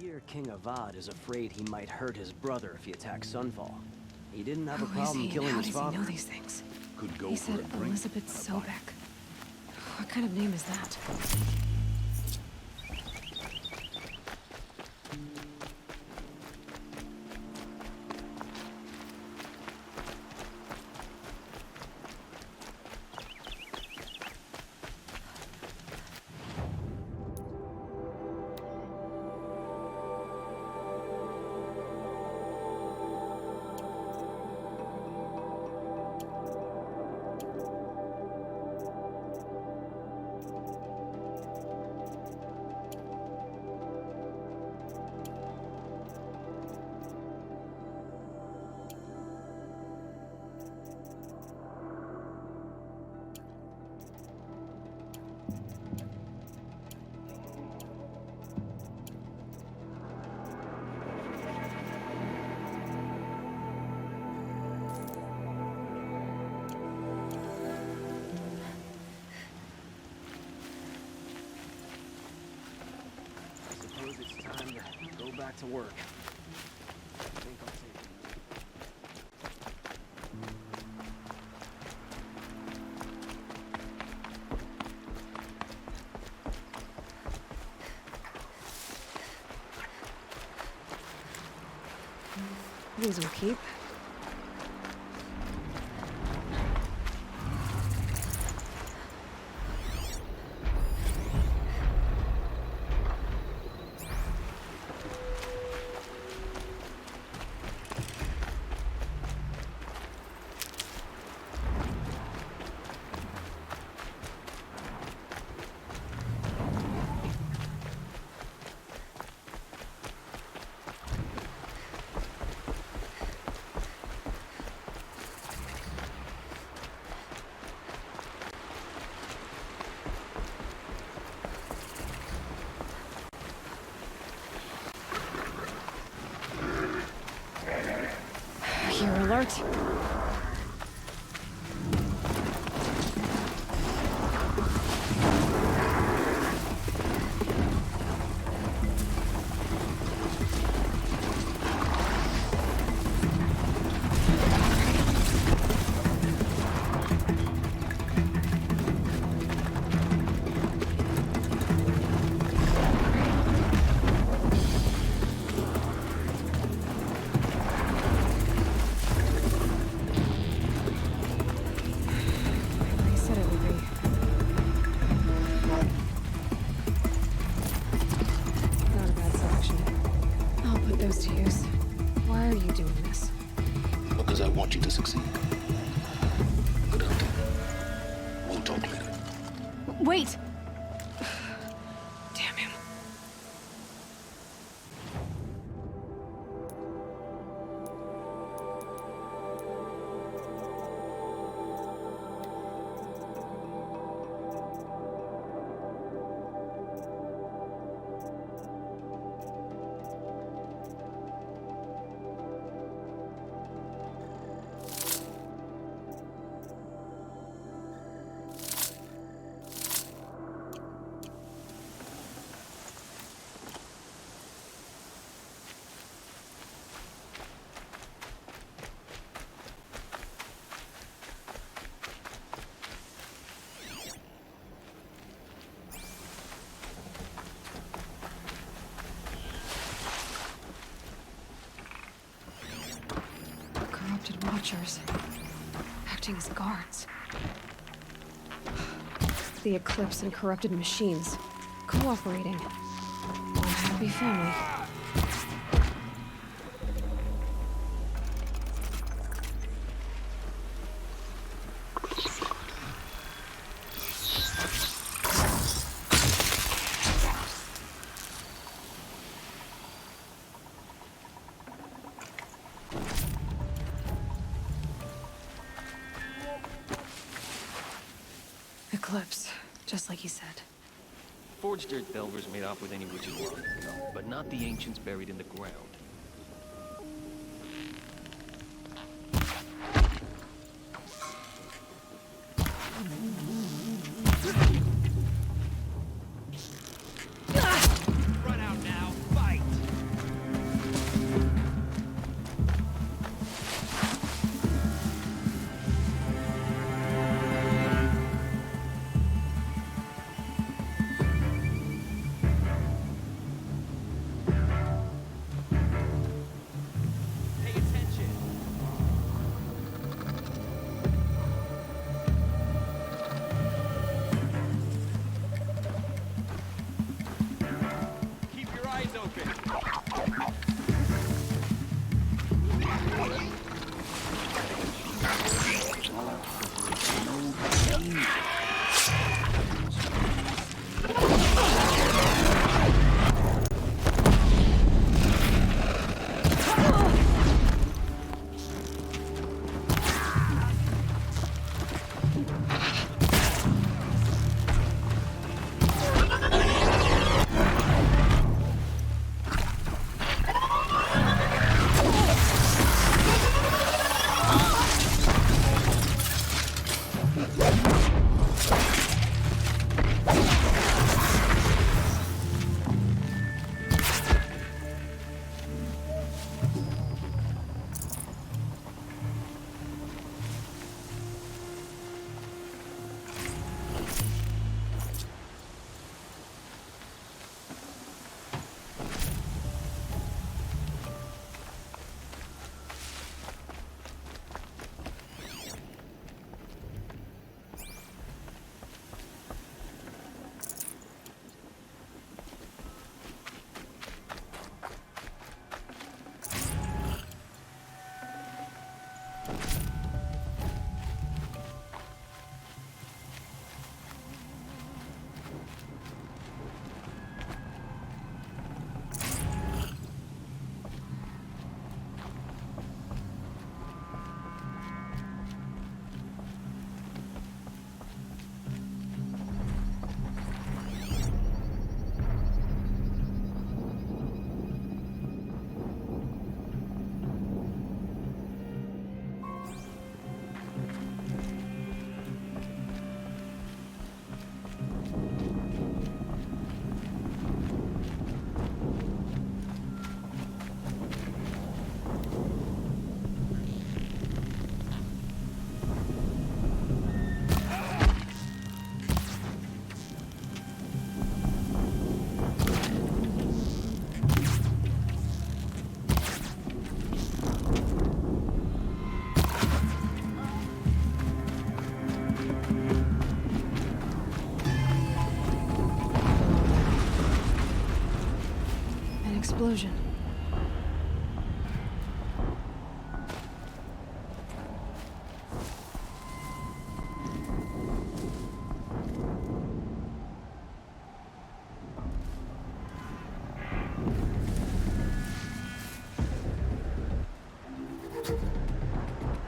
hear King Avad is afraid he might hurt his brother if he attacks Sunfall. He didn't have a problem killing his father. How does he know these things? Could go He for said a drink. Elizabeth Sobek. What kind of name is that? Back to work. I think I'll take These will keep. Here, alert. I want you to succeed. Good hunting. We'll talk later. Wait! Damn him. Watchers, acting as guards. The Eclipse and corrupted machines, cooperating. One happy family. Eclipse, just like he said. Forged dirt delvers made off with any witch's work, but not the ancients buried in the ground. Run out now, fight! Explosion.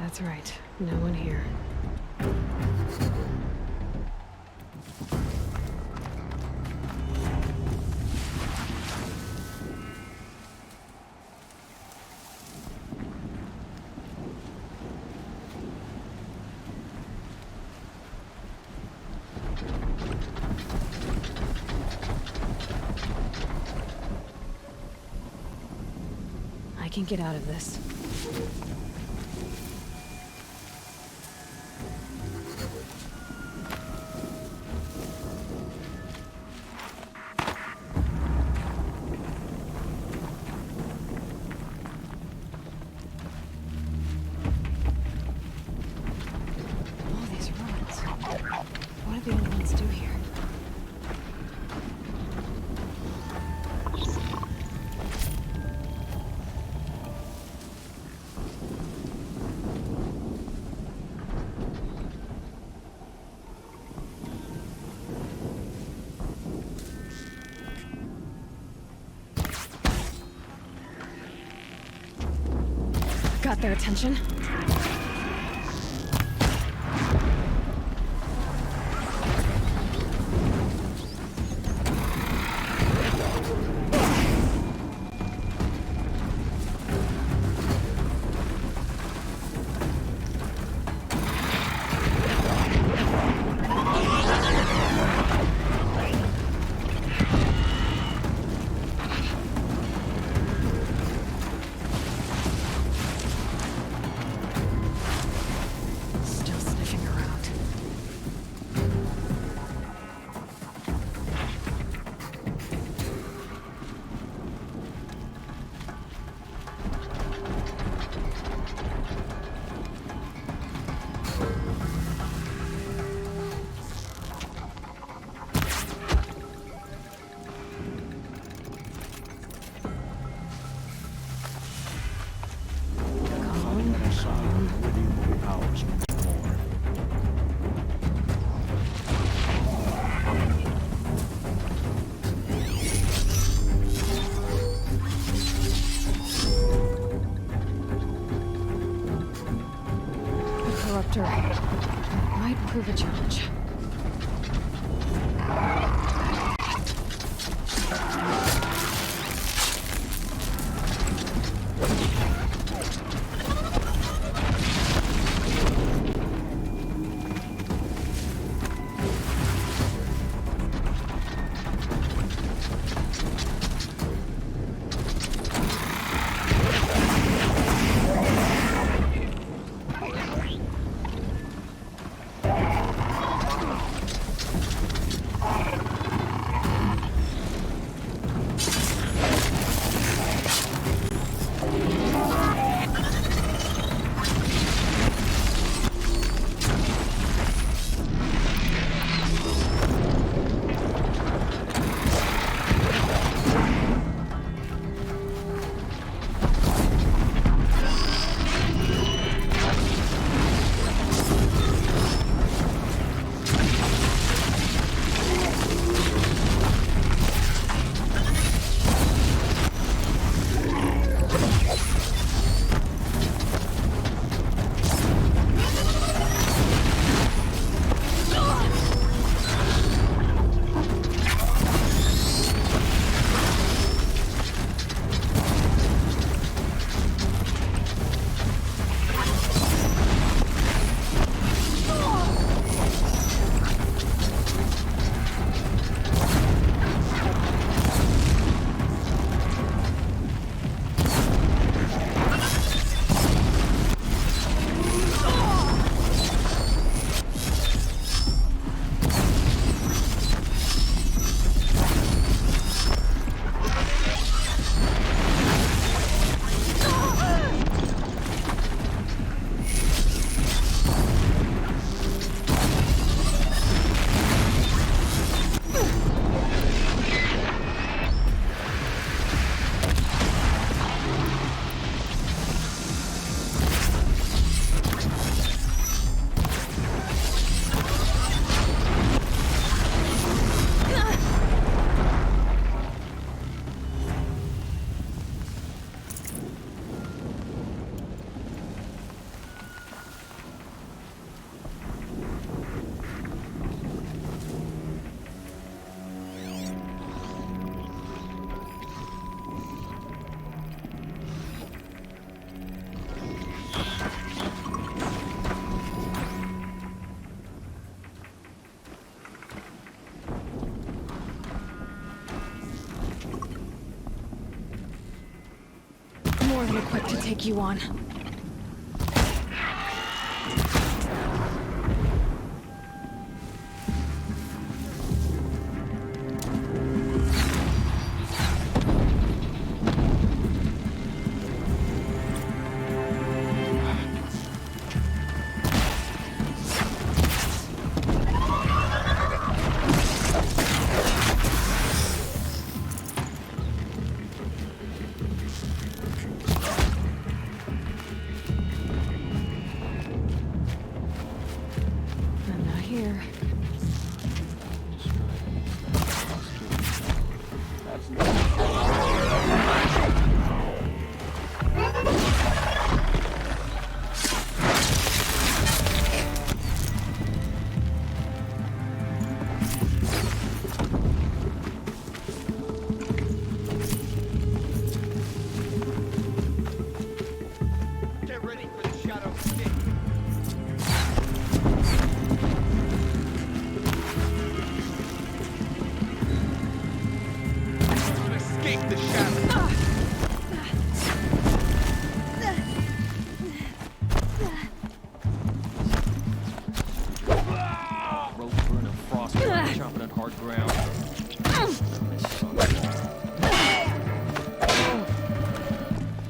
That's right. No one here. I can get out of this. All these roads. What do the other ones do here? Got their attention. them. Powers more. The corruptor might prove a challenge. More than equipped to take you on.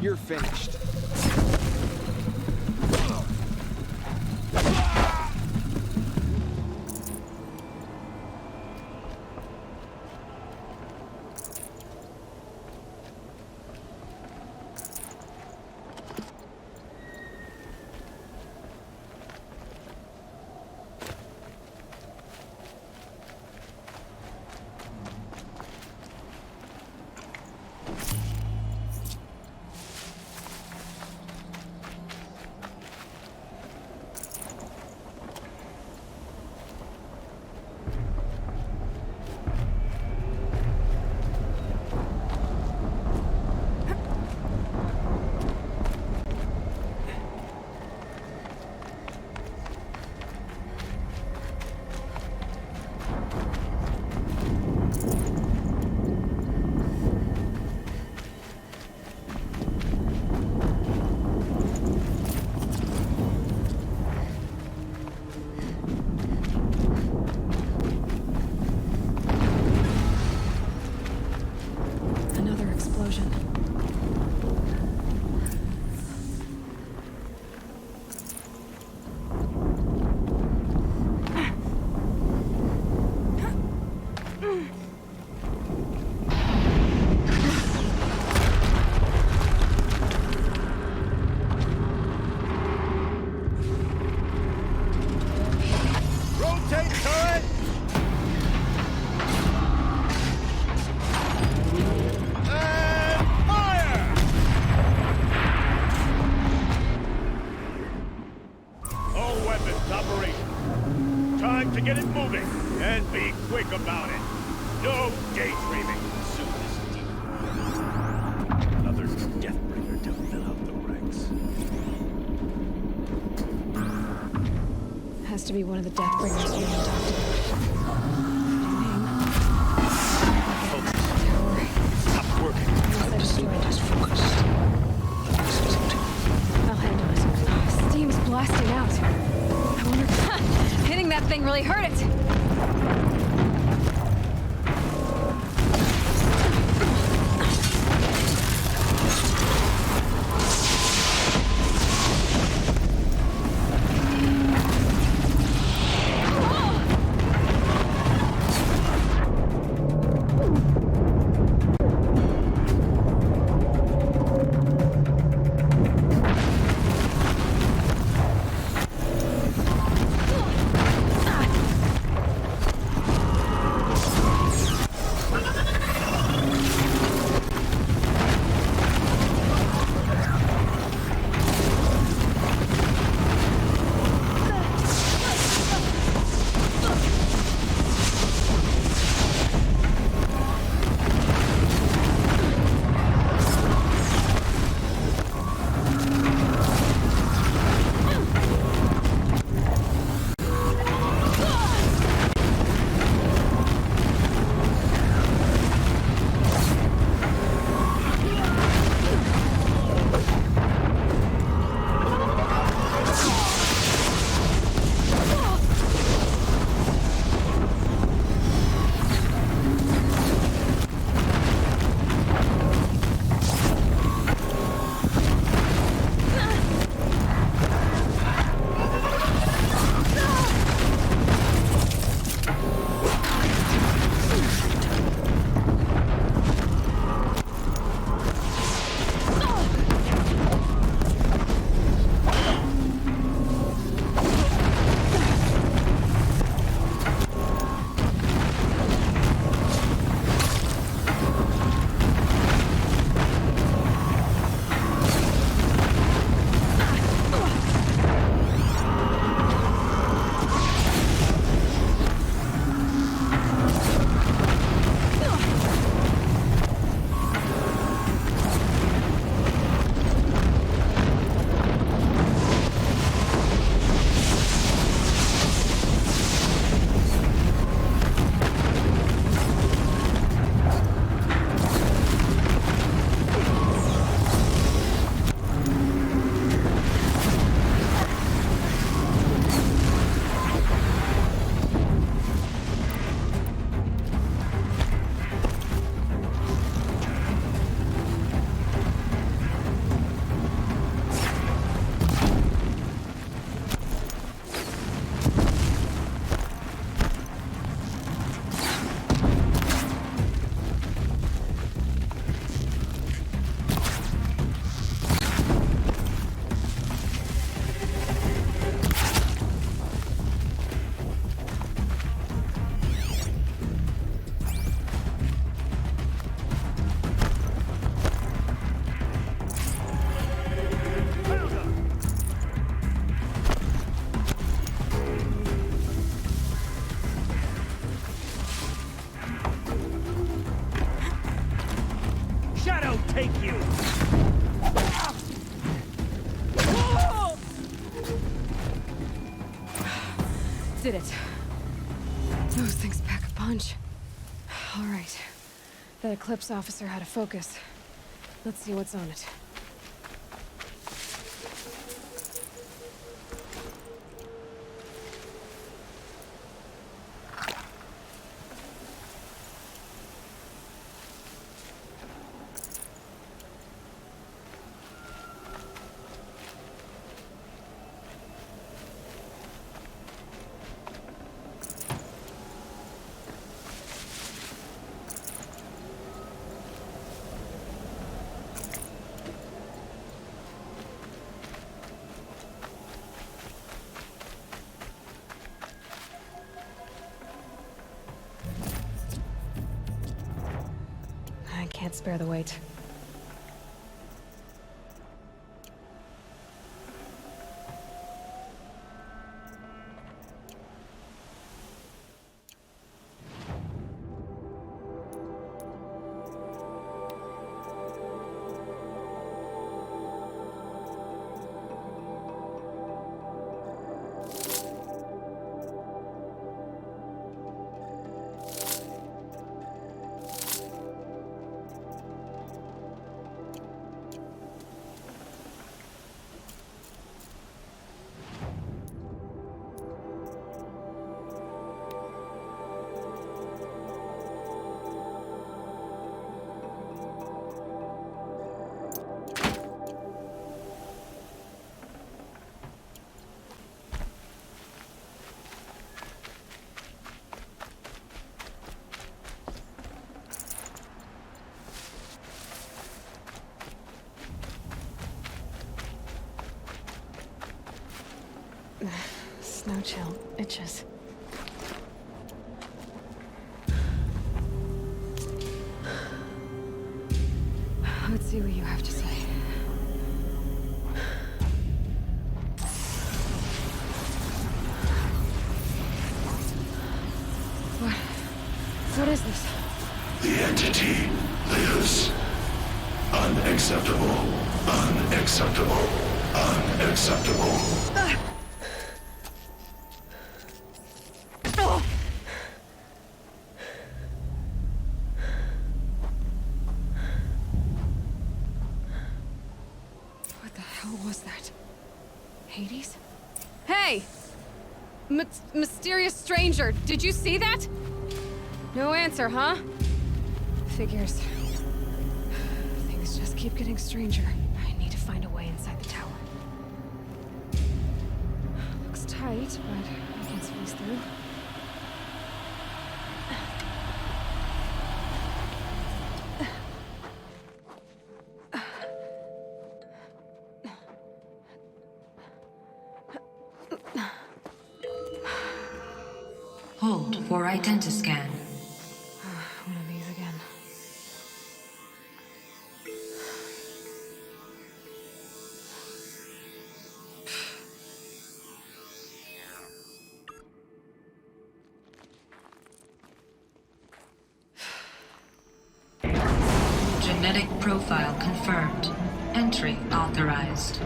You're finished. about it. No daydreaming. Soon this deep. Another Deathbringer to fill out the ranks. Has to be one of the Deathbringers we talked about. Stop working. Time to synchronized focus. This is empty. I'll handle it. Oh, steam's blasting out. I wonder if hitting that thing really hurt it. take you! Did it. Those things pack a punch. All right. That Eclipse officer had a focus. Let's see what's on it. I can't spare the weight. No chill. Itches. Let's see what you have to say. What is this? The entity lives. Unacceptable. Unacceptable. Unacceptable. What the hell was that? Hades? Hey! Mysterious stranger, did you see that? No answer, huh? Figures. Things just keep getting stranger. I need to find a way inside the tower. Looks tight, but I can squeeze through. Hold for identiscan. One of these again. Genetic profile confirmed. Entry authorized.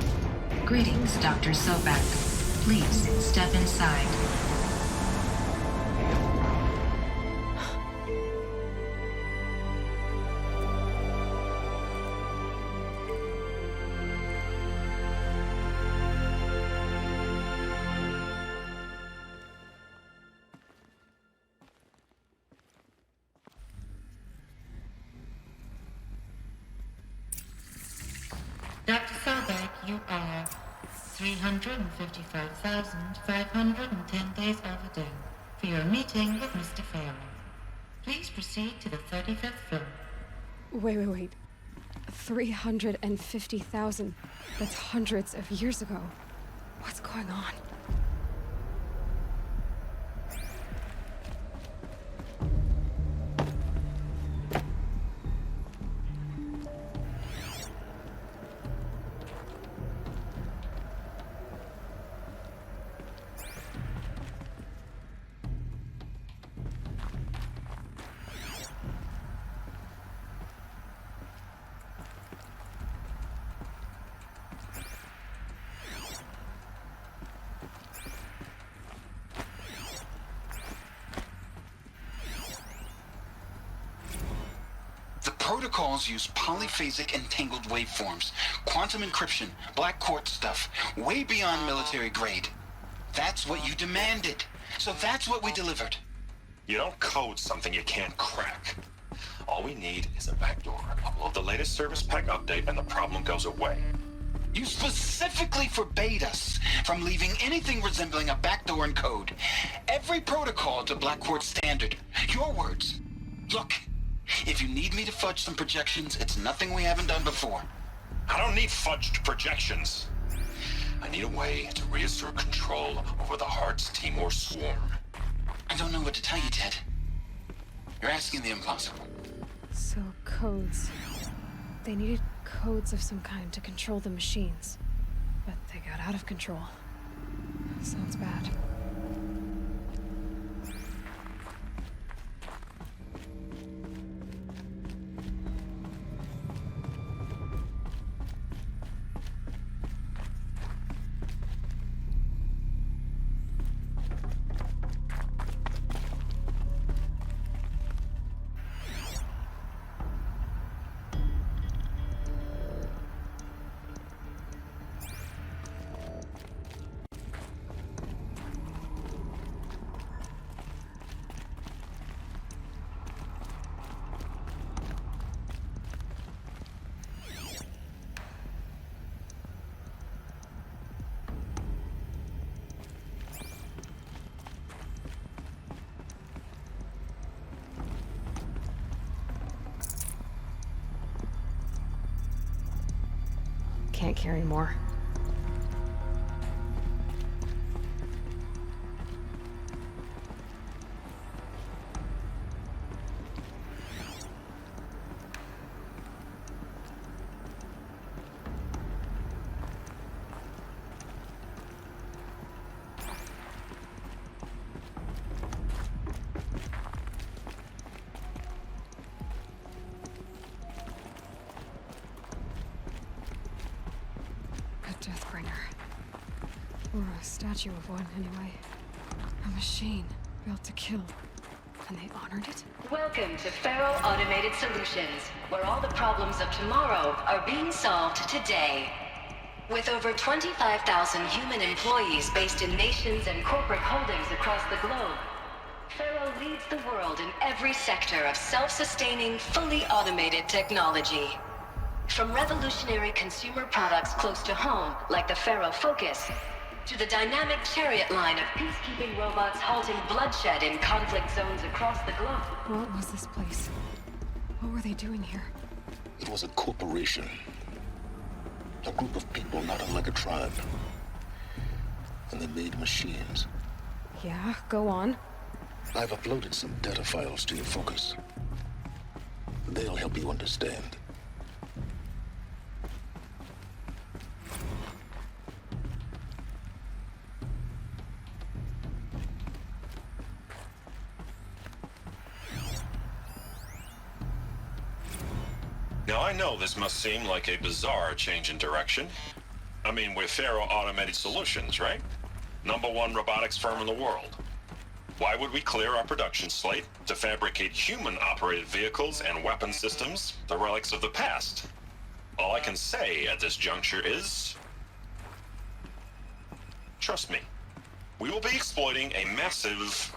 Greetings, Dr. Sobek. Please step inside. Dr. Sobek, you are 355,510 days overdue for your meeting with Mr. Farrell. Please proceed to the 35th floor. Wait. 350,000. That's hundreds of years ago. What's going on? Protocols use polyphasic entangled waveforms, quantum encryption, black quartz stuff, way beyond military grade. That's what you demanded. So that's what we delivered. You don't code something you can't crack. All we need is a backdoor. Upload the latest service pack update and the problem goes away. You specifically forbade us from leaving anything resembling a backdoor in code. Every protocol to black quartz standard. Your words. Look. If you need me to fudge some projections, it's nothing we haven't done before. I don't need fudged projections. I need a way to reassert control over the Heart's Timor swarm. I don't know what to tell you, Ted. You're asking the impossible. So, codes. They needed codes of some kind to control the machines. But they got out of control. Sounds bad. Can't carry more. Deathbringer. Or a statue of one, anyway. A machine built to kill. And they honored it? Welcome to Faro Automated Solutions, where all the problems of tomorrow are being solved today. With over 25,000 human employees based in nations and corporate holdings across the globe, Faro leads the world in every sector of self-sustaining, fully automated technology. From revolutionary consumer products close to home, like the Faro Focus, to the dynamic chariot line of peacekeeping robots halting bloodshed in conflict zones across the globe. What was this place? What were they doing here? It was a corporation. A group of people not unlike a tribe. And they made machines. Yeah, go on. I've uploaded some data files to your Focus. They'll help you understand. Now, I know this must seem like a bizarre change in direction. I mean, we're Faro Automated Solutions, right? #1 robotics firm in the world. Why would we clear our production slate to fabricate human-operated vehicles and weapon systems, the relics of the past? All I can say at this juncture is... trust me. We will be exploiting a massive,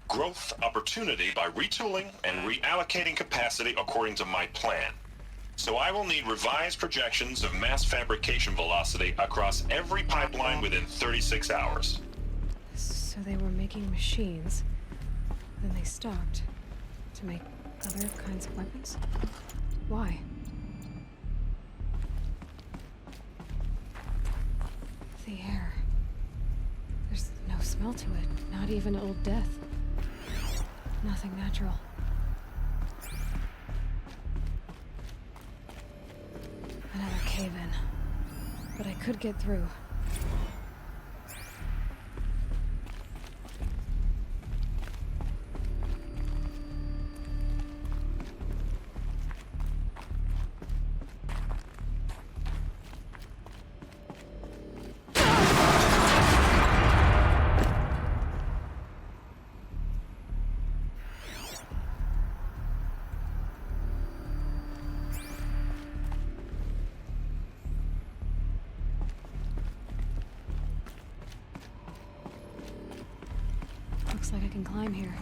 growth opportunity by retooling and reallocating capacity according to my plan. So I will need revised projections of mass fabrication velocity across every pipeline within 36 hours. So they were making machines, then they stopped to make other kinds of weapons? Why? The air. There's no smell to it, not even old death. Nothing natural. Another cave-in. But I could get through. Looks like I can climb here.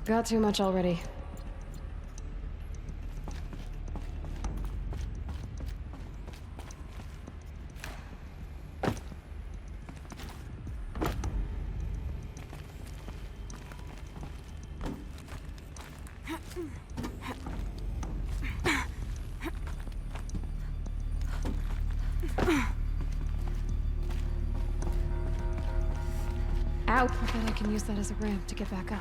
Got too much already. Ow! I bet I can use that as a ramp to get back up.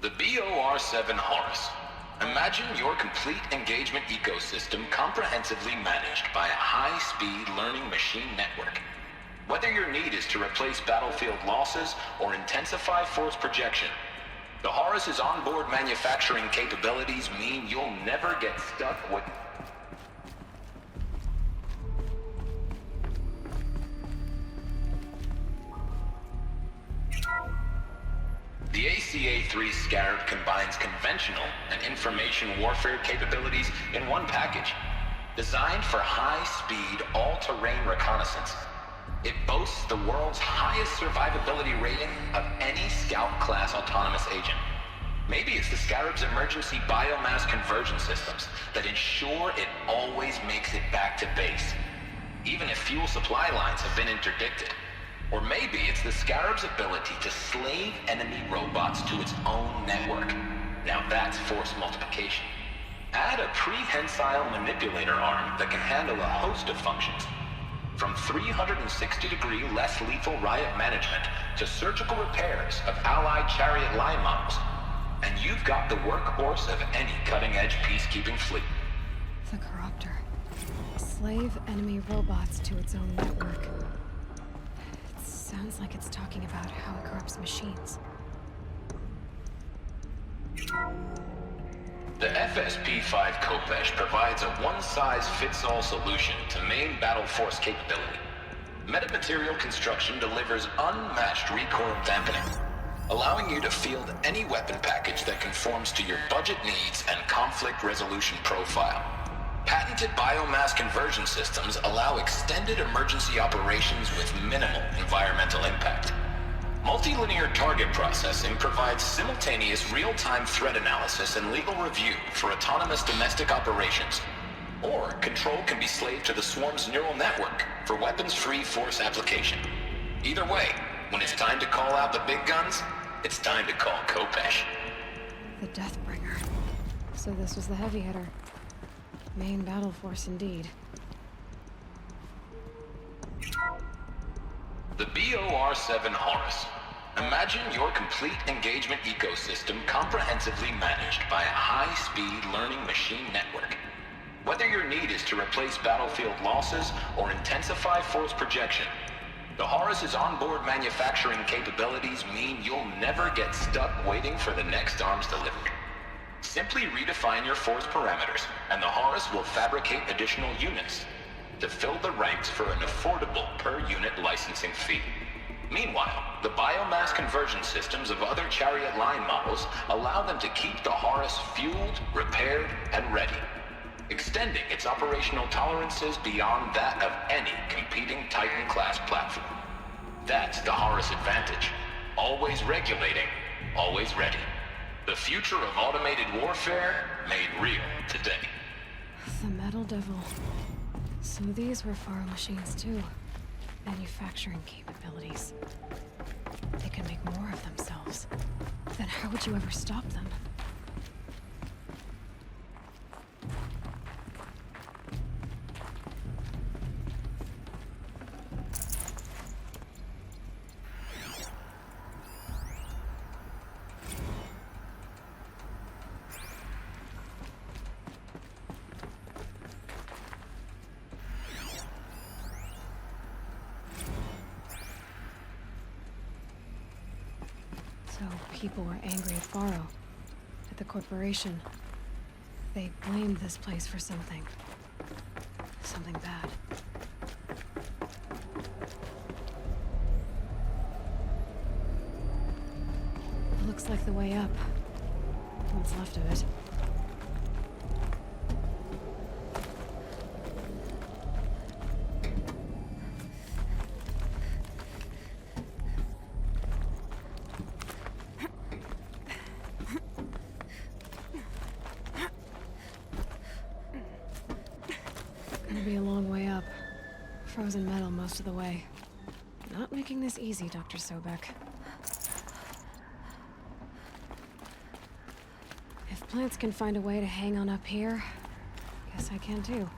The BOR-7 Horus. Imagine your complete engagement ecosystem comprehensively managed by a high-speed learning machine network. Whether your need is to replace battlefield losses or intensify force projection, the Horus's onboard manufacturing capabilities mean you'll never get stuck with... The ACA-3 Scarab combines conventional and information warfare capabilities in one package. Designed for high-speed, all-terrain reconnaissance, it boasts the world's highest survivability rating of any Scout-class autonomous agent. Maybe it's the Scarab's emergency biomass conversion systems that ensure it always makes it back to base, even if fuel supply lines have been interdicted. Or maybe it's the Scarab's ability to slave enemy robots to its own network. Now that's force multiplication. Add a prehensile manipulator arm that can handle a host of functions, from 360-degree less lethal riot management to surgical repairs of Allied chariot line models, and you've got the workhorse of any cutting-edge peacekeeping fleet. The Corruptor. Slave enemy robots to its own network. Sounds like it's talking about how it corrupts machines. The FSP-5 Khopesh provides a one-size-fits-all solution to main battle force capability. Metamaterial construction delivers unmatched recoil dampening, allowing you to field any weapon package that conforms to your budget needs and conflict resolution profile. Patented biomass conversion systems allow extended emergency operations with minimal environmental impact. Multilinear target processing provides simultaneous real-time threat analysis and legal review for autonomous domestic operations. Or control can be slaved to the swarm's neural network for weapons-free force application. Either way, when it's time to call out the big guns, it's time to call Khopesh. The Deathbringer. So this was the heavy hitter. Main battle force indeed. The BOR-7 Horus. Imagine your complete engagement ecosystem comprehensively managed by a high-speed learning machine network. Whether your need is to replace battlefield losses or intensify force projection, the Horus's onboard manufacturing capabilities mean you'll never get stuck waiting for the next arms delivery. Simply redefine your force parameters, and the Horus will fabricate additional units to fill the ranks for an affordable per-unit licensing fee. Meanwhile, the biomass conversion systems of other chariot line models allow them to keep the Horus fueled, repaired, and ready, extending its operational tolerances beyond that of any competing Titan-class platform. That's the Horus advantage. Always regulating, always ready. The future of automated warfare made real today. The Metal Devil. So these were Faro machines too. Manufacturing capabilities. They can make more of themselves. Then how would you ever stop them? So people were angry at Faro, at the corporation. They blamed this place for something. Something bad. It looks like the way up. What's left of it. Gonna be a long way up. Frozen metal most of the way. Not making this easy, Dr. Sobek. If plants can find a way to hang on up here, guess I can too.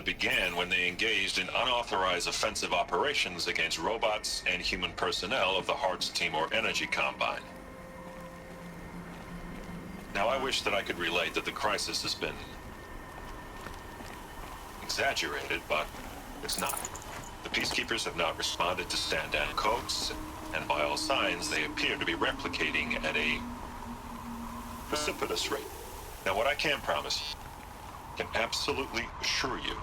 that began when they engaged in unauthorized offensive operations against robots and human personnel of the Hearts Timor Energy Combine. Now, I wish that I could relate that the crisis has been exaggerated, but it's not. The Peacekeepers have not responded to stand-down codes, and by all signs, they appear to be replicating at a precipitous rate. Now, what I can promise, can absolutely assure you,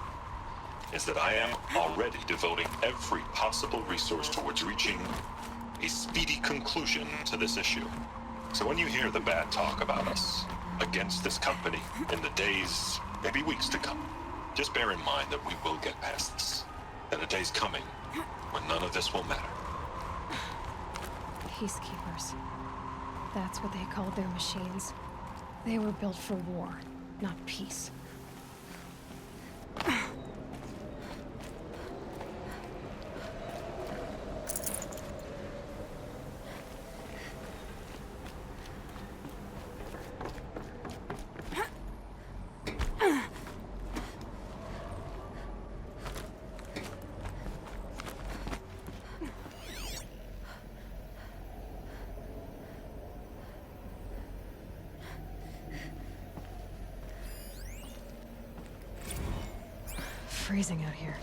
is that I am already devoting every possible resource towards reaching a speedy conclusion to this issue. So when you hear the bad talk about us against this company in the days, maybe weeks to come, just bear in mind that we will get past this. That a day's coming when none of this will matter. Peacekeepers. That's what they called their machines. They were built for war, not peace. Freezing out here.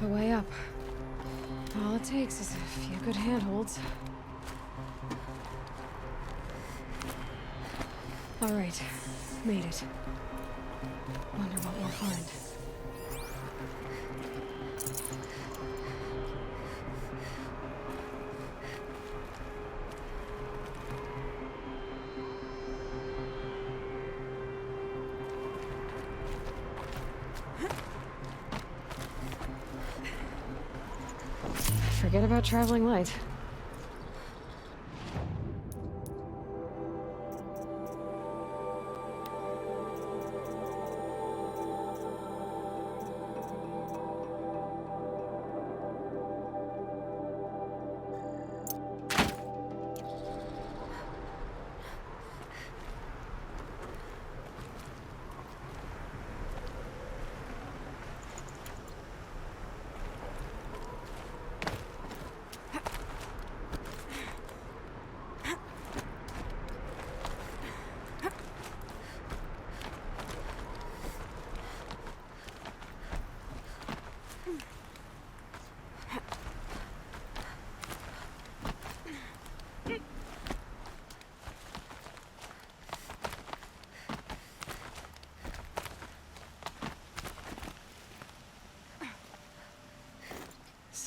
A way up. All it takes is a few good handholds. All right, made it. Wonder what we'll find. Forget about traveling light.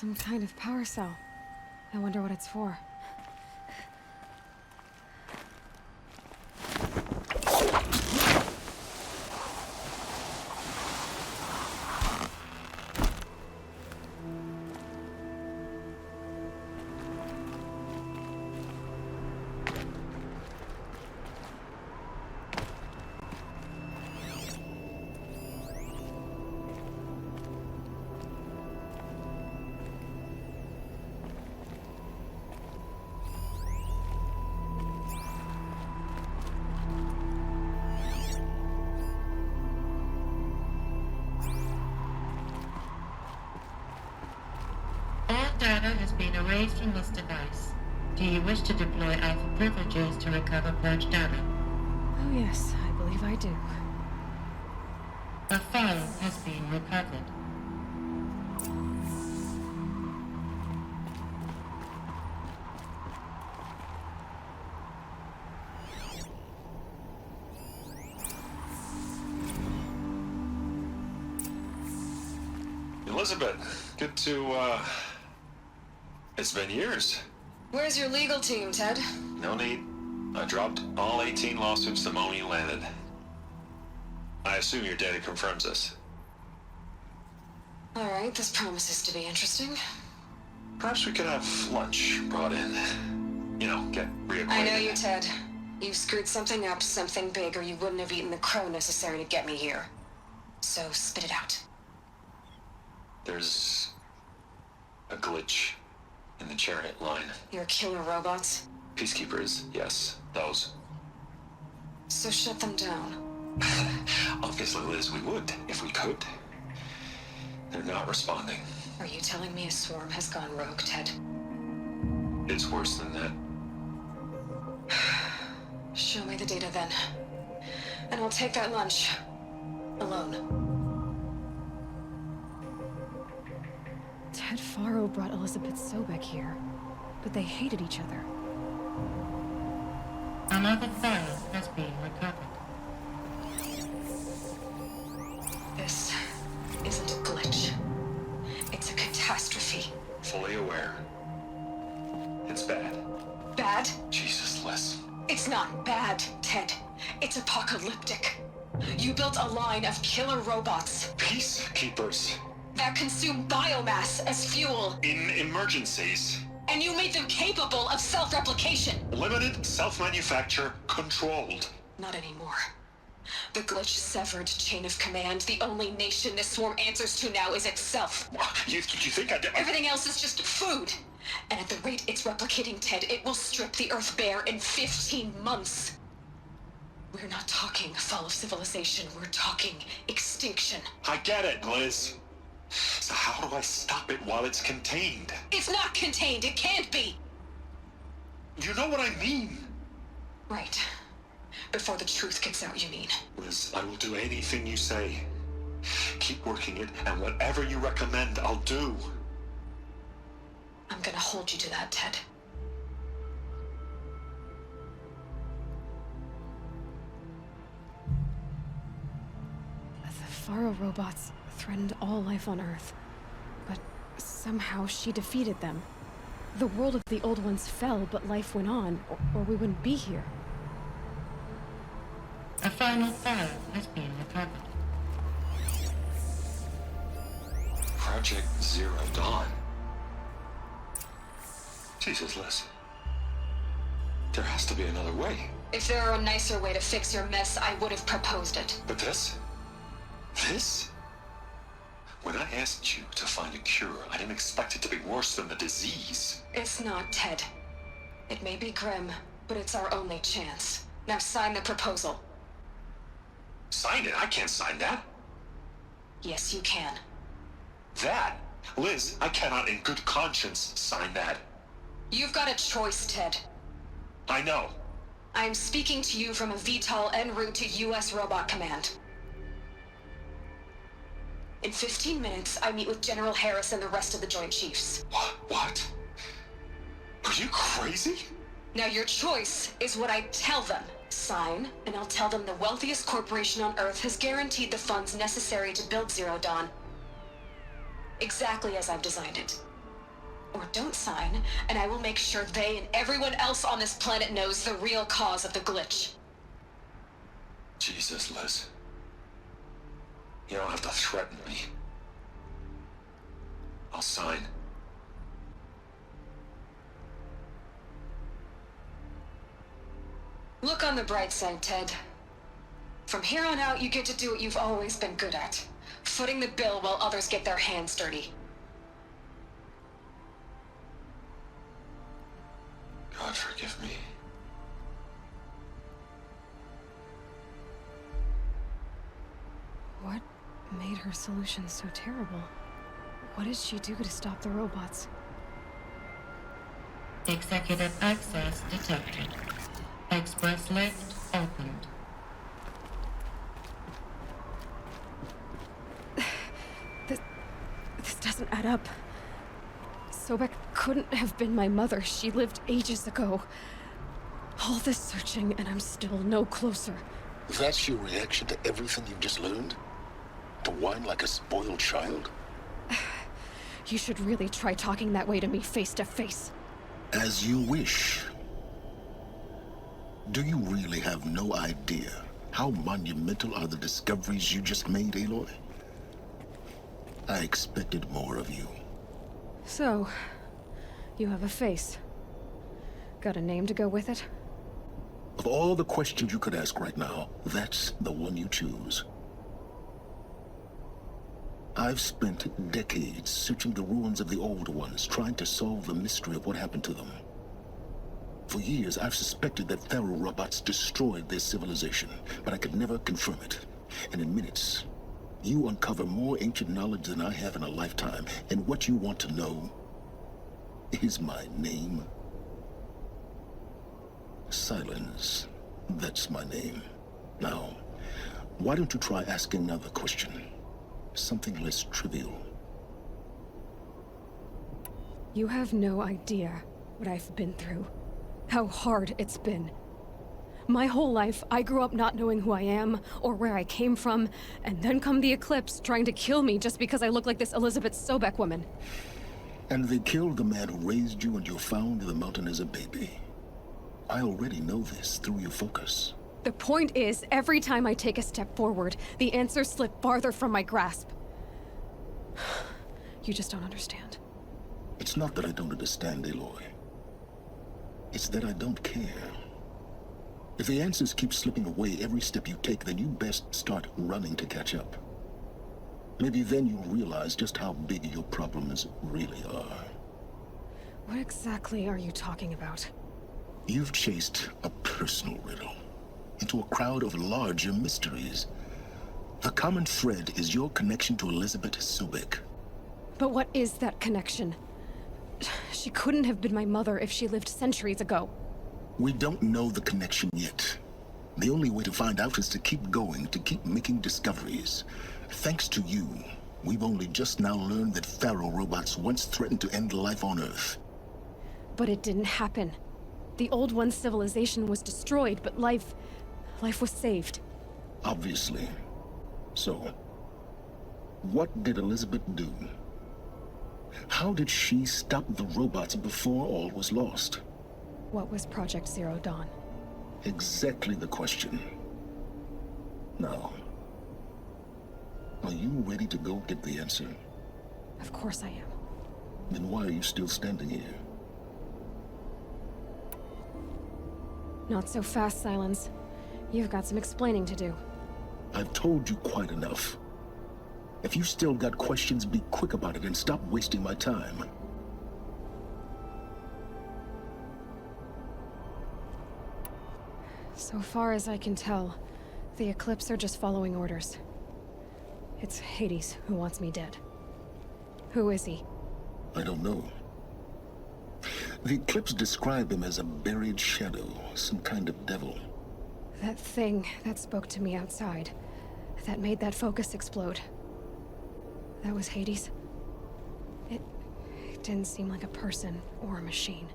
Some kind of power cell. I wonder what it's for. Data has been erased from this device. Do you wish to deploy Alpha privileges to recover purged data? Oh yes, I believe I do. A file has been recovered. Elizabeth, good to, It's been years. Where's your legal team, Ted? No need. I dropped all 18 lawsuits the moment you landed. I assume your data confirms this. Alright, this promises to be interesting. Perhaps we could have lunch brought in. You know, get reacquainted. I know you, Ted. You screwed something up, something big, or you wouldn't have eaten the crow necessary to get me here. So, spit it out. There's a glitch in the chariot line. Your killer robots? Peacekeepers, yes, those. So shut them down. Obviously, Liz, we would, if we could. They're not responding. Are you telling me a swarm has gone rogue, Ted? It's worse than that. Show me the data then. And I'll take that lunch. Alone. Ted Faro brought Elizabeth Sobek here, but they hated each other. Another file has been recovered. This isn't a glitch. It's a catastrophe. Fully aware. It's bad. Bad? Jesus, Liz. It's not bad, Ted. It's apocalyptic. You built a line of killer robots Peacekeepers. that consume biomass as fuel, In emergencies. and you made them capable of self-replication. Limited, self-manufacture, controlled. Not anymore. The glitch severed chain of command. The only nation this swarm answers to now is itself. You think I did? Everything else is just food. And at the rate it's replicating, Ted, it will strip the Earth bare in 15 months. We're not talking fall of civilization. We're talking extinction. I get it, Liz. So how do I stop it while it's contained? It's not contained. It can't be. You know what I mean. Right. Before the truth gets out, you mean? Liz, I will do anything you say. Keep working it, and whatever you recommend, I'll do. I'm gonna hold you to that, Ted. The Faro robots threatened all life on Earth, but somehow she defeated them. The world of the old ones fell, but life went on, or we wouldn't be here. A final file has been recovered. Project Zero Dawn. Jesus, Liz. There has to be another way. If there were a nicer way to fix your mess, I would have proposed it. But this? This? When I asked you to find a cure, I didn't expect it to be worse than the disease. It's not, Ted. It may be grim, but it's our only chance. Now sign the proposal. Sign it? I can't sign that. Yes, you can. That? Liz, I cannot in good conscience sign that. You've got a choice, Ted. I know. I am speaking to you from a VTOL en route to U.S. Robot Command. In 15 minutes, I meet with General Harris and the rest of the Joint Chiefs. What? Are you crazy? Now your choice is what I tell them. Sign, and I'll tell them the wealthiest corporation on Earth has guaranteed the funds necessary to build Zero Dawn. Exactly as I've designed it. or don't sign, and I will make sure they and everyone else on this planet knows the real cause of the glitch. Jesus, Liz. You don't have to threaten me. I'll sign. Look on the bright side, Ted. From here on out, you get to do what you've always been good at. Footing the bill while others get their hands dirty. God forgive me. What made her solution so terrible? What did she do to stop the robots? Executive access detected. Express lift opened. This doesn't add up. Sobek couldn't have been my mother. She lived ages ago. All this searching, and I'm still no closer. That's your reaction to everything you've just learned? To whine like a spoiled child? You should really try talking that way to me face to face. As you wish. Do you really have no idea how monumental are the discoveries you just made, Aloy? I expected more of you. So, you have a face. Got a name to go with it? Of all the questions you could ask right now, that's the one you choose. I've spent decades searching the ruins of the old ones, trying to solve the mystery of what happened to them. For years, I've suspected that Pharaoh robots destroyed their civilization, but I could never confirm it. And in minutes, you uncover more ancient knowledge than I have in a lifetime, and what you want to know is my name. Silence. That's my name. Now, why don't you try asking another question? Something less trivial. You have no idea what I've been through. How hard it's been. My whole life, I grew up not knowing who I am or where I came from, and then come the Eclipse trying to kill me just because I look like this Elizabeth Sobek woman. And they killed the man who raised you and you found in the mountain as a baby. I already know this through your focus. The point is, every time I take a step forward, the answers slip farther from my grasp. You just don't understand. It's not that I don't understand, Aloy. It's that I don't care. If the answers keep slipping away every step you take, then you best start running to catch up. Maybe then you'll realize just how big your problems really are. What exactly are you talking about? You've chased a personal riddle into a crowd of larger mysteries. The common thread is your connection to Elizabeth Sobek. But what is that connection? She couldn't have been my mother if she lived centuries ago. We don't know the connection yet. The only way to find out is to keep going, to keep making discoveries. Thanks to you, we've only just now learned that Pharaoh robots once threatened to end life on Earth. But it didn't happen. The Old One's civilization was destroyed, but life was saved. Obviously. So, what did Elizabeth do? How did she stop the robots before all was lost? What was Project Zero Dawn? Exactly the question. Now, are you ready to go get the answer? Of course I am. Then why are you still standing here? Not so fast, Silence. You've got some explaining to do. I've told you quite enough. If you still got questions, be quick about it and stop wasting my time. So far as I can tell, the Eclipse are just following orders. It's Hades who wants me dead. Who is he? I don't know. The Eclipse describe him as a buried shadow, some kind of devil. That thing that spoke to me outside, that made that focus explode. That was Hades. It didn't seem like a person or a machine.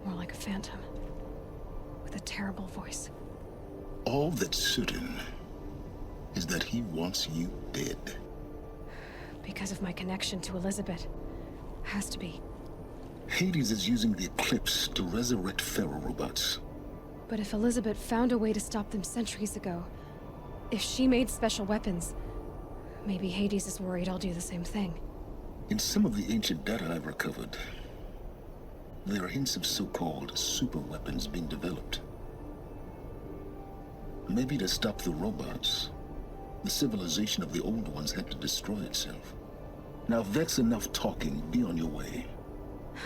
More like a phantom. With a terrible voice. All that's certain is that he wants you dead. Because of my connection to Elizabeth. Has to be. Hades is using the Eclipse to resurrect Pharaoh robots. But if Elizabeth found a way to stop them centuries ago, if she made special weapons, maybe Hades is worried I'll do the same thing. In some of the ancient data I've recovered, there are hints of so-called super weapons being developed. Maybe to stop the robots, the civilization of the old ones had to destroy itself. Now, if that's enough talking, be on your way.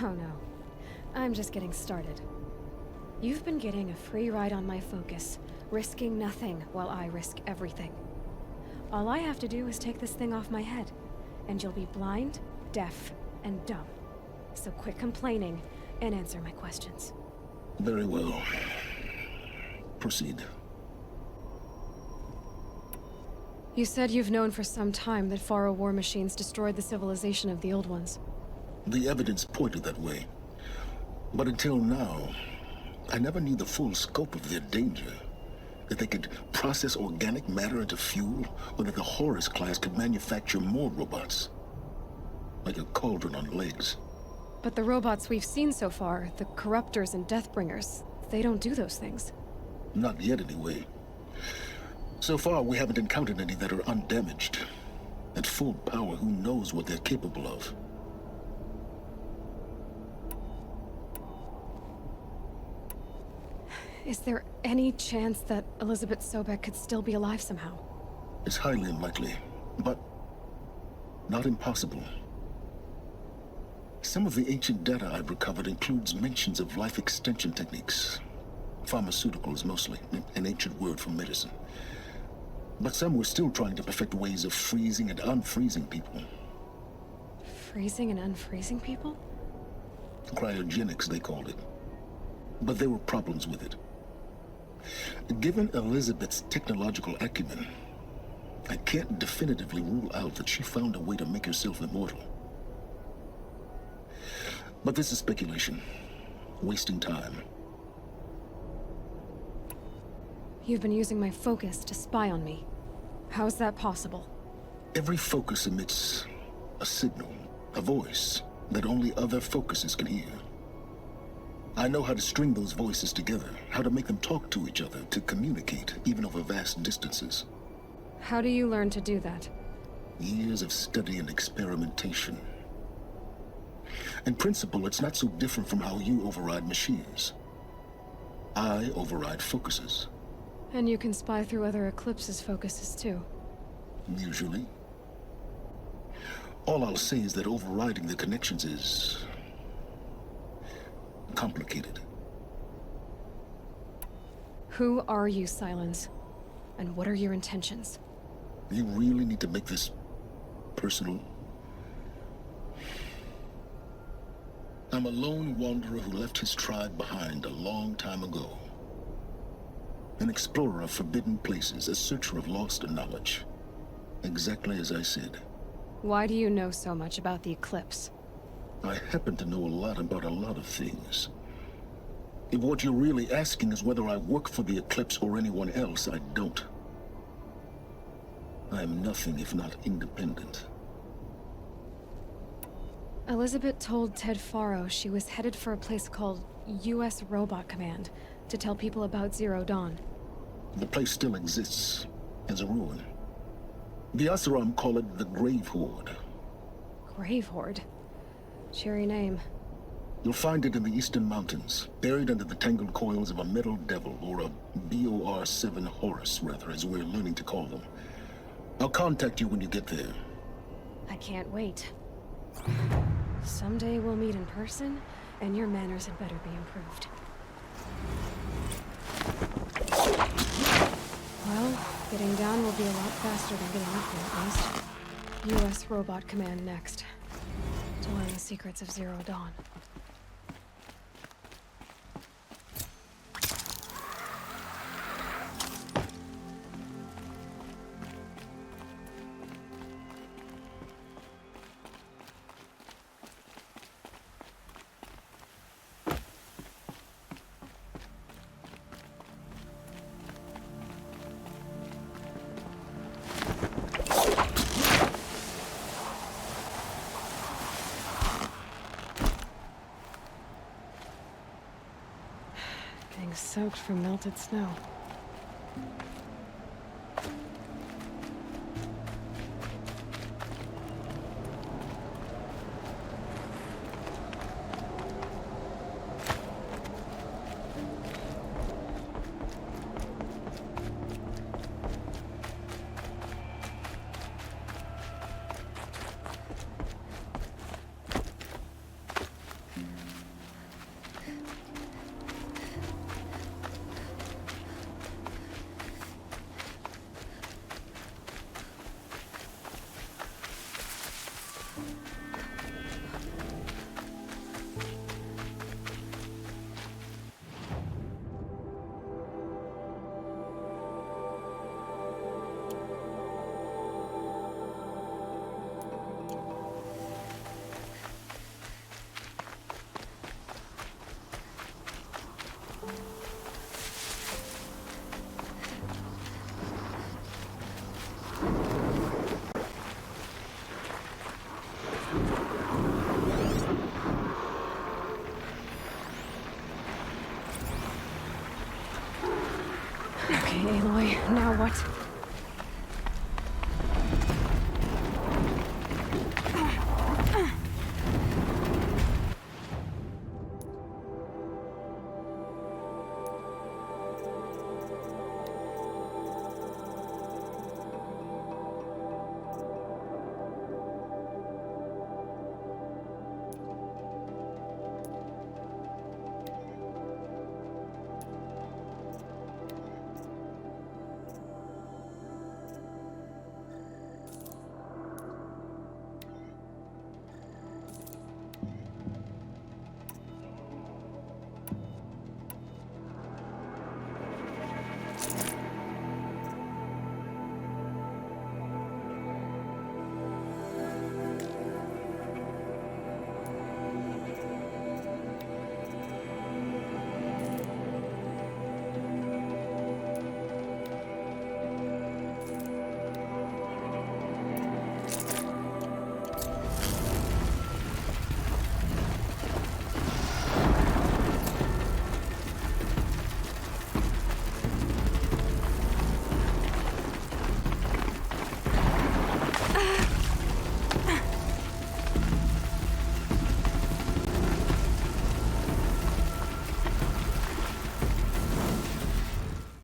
Oh no. I'm just getting started. You've been getting a free ride on my focus, risking nothing while I risk everything. All I have to do is take this thing off my head, and you'll be blind, deaf, and dumb. So quit complaining and answer my questions. Very well. Proceed. You said you've known for some time that Pharaoh war machines destroyed the civilization of the old ones. The evidence pointed that way. But until now, I never knew the full scope of their danger. That they could process organic matter into fuel, or that the Horus class could manufacture more robots. Like a cauldron on legs. But the robots we've seen so far, the Corruptors and Deathbringers, they don't do those things. Not yet, anyway. So far, we haven't encountered any that are undamaged. At full power, who knows what they're capable of? Is there any chance that Elizabeth Sobek could still be alive somehow? It's highly unlikely, but not impossible. Some of the ancient data I've recovered includes mentions of life extension techniques. Pharmaceuticals, mostly, an ancient word for medicine. But some were still trying to perfect ways of freezing and unfreezing people. Freezing and unfreezing people? Cryogenics, they called it. But there were problems with it. Given Elizabeth's technological acumen, I can't definitively rule out that she found a way to make herself immortal. But this is speculation. Wasting time. You've been using my focus to spy on me. How's that possible? Every focus emits a signal, a voice, that only other focuses can hear. I know how to string those voices together, how to make them talk to each other, to communicate, even over vast distances. How do you learn to do that? Years of study and experimentation. In principle, it's not so different from how you override machines. I override focuses. And you can spy through other Eclipse's focuses too. Usually. All I'll say is that overriding the connections is complicated. Who are you, Silence? And what are your intentions? You really need to make this personal? I'm a lone wanderer who left his tribe behind a long time ago. An explorer of forbidden places, a searcher of lost knowledge. Exactly as I said. Why do you know so much about the Eclipse? I happen to know a lot about a lot of things. If what you're really asking is whether I work for the Eclipse or anyone else, I don't. I am nothing if not independent. Elizabeth told Ted Faro she was headed for a place called U.S. Robot Command to tell people about Zero Dawn. The place still exists, as a ruin. The Asuram call it the Grave Horde. Grave Horde? Cheery name. You'll find it in the Eastern Mountains, buried under the tangled coils of a metal devil, or a BOR-7 Horus, rather, as we're learning to call them. I'll contact you when you get there. I can't wait. Someday we'll meet in person, and your manners had better be improved. Well, getting down will be a lot faster than getting up there, at least. U.S. Robot Command next. To learn the secrets of Zero Dawn. soaked from melted snow.